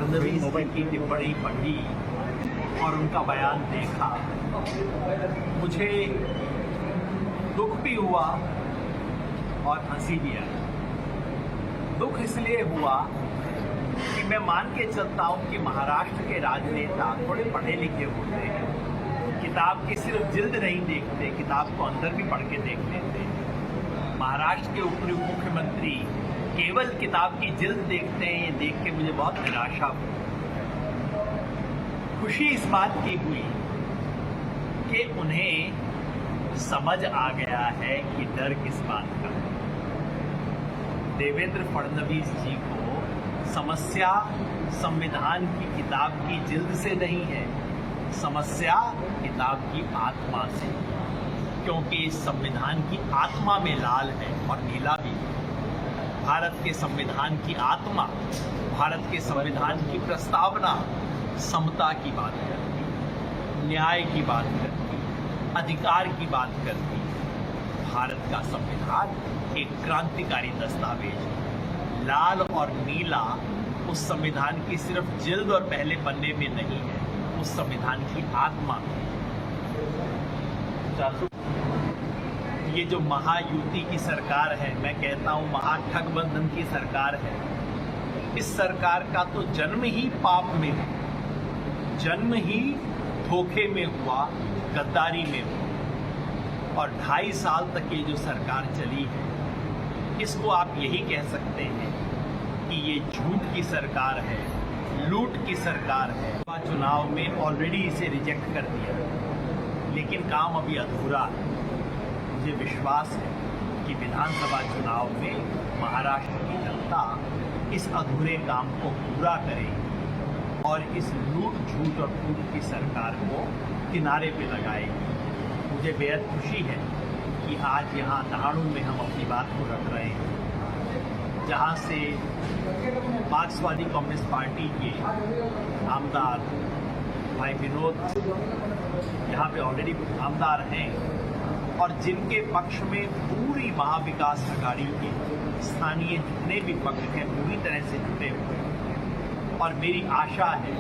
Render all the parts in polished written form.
फडणवीस जी की टिप्पणी पढ़ी और उनका बयान देखा, मुझे दुख भी हुआ और हंसी भी आई। दुख इसलिए हुआ कि मैं मान के चलता हूं कि महाराष्ट्र के राजनेता थोड़े पढ़े लिखे होते हैं, किताब की सिर्फ जिल्द नहीं देखते, किताब को अंदर भी पढ़ के देख लेते हैं। महाराष्ट्र के उप मुख्यमंत्री केवल किताब की जिल्द देखते हैं, ये देख के मुझे बहुत निराशा हुई। खुशी इस बात की हुई कि उन्हें समझ आ गया है कि डर किस बात का है। देवेंद्र फडणवीस जी को समस्या संविधान की किताब की जिल्द से नहीं है, समस्या किताब की आत्मा से, क्योंकि इस संविधान की आत्मा में लाल है और नीला भी। भारत के संविधान की आत्मा, भारत के संविधान की प्रस्तावना समता की बात करती, न्याय की बात करती, अधिकार की बात करती। भारत का संविधान एक क्रांतिकारी दस्तावेज है। लाल और नीला उस संविधान की सिर्फ जिल्द और पहले पन्ने में नहीं है, उस संविधान की आत्मा में। ये जो महायुति की सरकार है, मैं कहता हूं महाठगबंधन की सरकार है, इस सरकार का तो जन्म ही पाप में है, जन्म ही धोखे में हुआ, गद्दारी में हुआ। और 2.5 साल तक ये जो सरकार चली है, इसको आप यही कह सकते हैं कि ये झूठ की सरकार है, लूट की सरकार है। चुनाव में ऑलरेडी इसे रिजेक्ट कर दिया, लेकिन काम अभी अधूरा है। मुझे विश्वास है कि विधानसभा चुनाव में महाराष्ट्र की जनता इस अधूरे काम को पूरा करेगी और इस लूट झूठ और फूट की सरकार को किनारे पे लगाएगी। मुझे बेहद खुशी है कि आज यहाँ दहाड़ू में हम अपनी बात को रख रहे हैं, जहाँ से मार्क्सवादी कम्युनिस्ट पार्टी के आमदार भाई विनोद यहाँ पे ऑलरेडी आमदार हैं और जिनके पक्ष में पूरी महाविकास अघाड़ी के स्थानीय जितने भी पक्ष हैं पूरी तरह से जुटे हुए हैं। और मेरी आशा है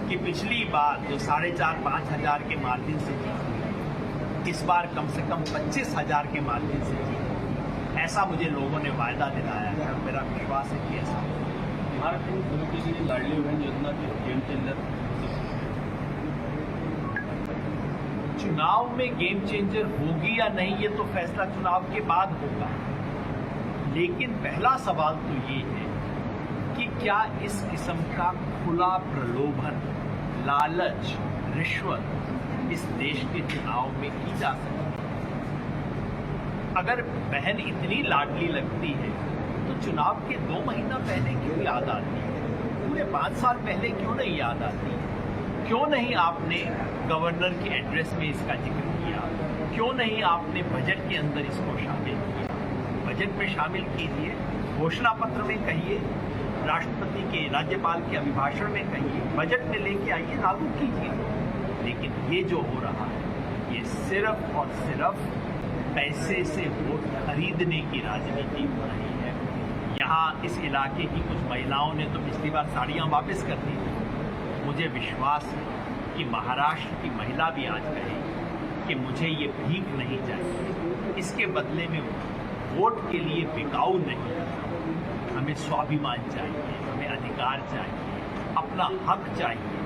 कि पिछली बार जो 4,500-5 हज़ार के मार्जिन से जीती, इस बार कम से कम 25,000 के मार्जिन से जीती। ऐसा मुझे लोगों ने वायदा दिलाया है और मेरा विश्वास है कि ऐसा महाराष्ट्र में शुरू के लिए लाडली बहन योजना की गेम चेंजर चुनाव में गेम चेंजर होगी या नहीं, ये तो फैसला चुनाव के बाद होगा। लेकिन पहला सवाल तो ये है कि क्या इस किस्म का खुला प्रलोभन, लालच, रिश्वत इस देश के चुनाव में की जा सकती है? अगर बहन इतनी लाडली लगती है तो चुनाव के 2 महीना पहले क्यों याद आती है? पूरे 5 साल पहले क्यों नहीं याद आती है? क्यों नहीं आपने गवर्नर के एड्रेस में इसका जिक्र किया? क्यों नहीं आपने बजट के अंदर इसको शामिल किया? बजट में शामिल कीजिए, घोषणा पत्र में कहिए, राष्ट्रपति के, राज्यपाल के अभिभाषण में कहिए, बजट में लेके आइए, लागू कीजिए। लेकिन ये जो हो रहा है, ये सिर्फ और सिर्फ पैसे से वोट खरीदने की राजनीति हो रही है। यहाँ इस इलाके की कुछ महिलाओं ने तो पिछली बार साड़ियाँ वापस कर दी। मुझे विश्वास है कि महाराष्ट्र की महिला भी आज कहेगी कि मुझे ये भीख नहीं चाहिए, इसके बदले में वोट के लिए बिकाऊ नहीं, हमें स्वाभिमान चाहिए, हमें अधिकार चाहिए, अपना हक चाहिए।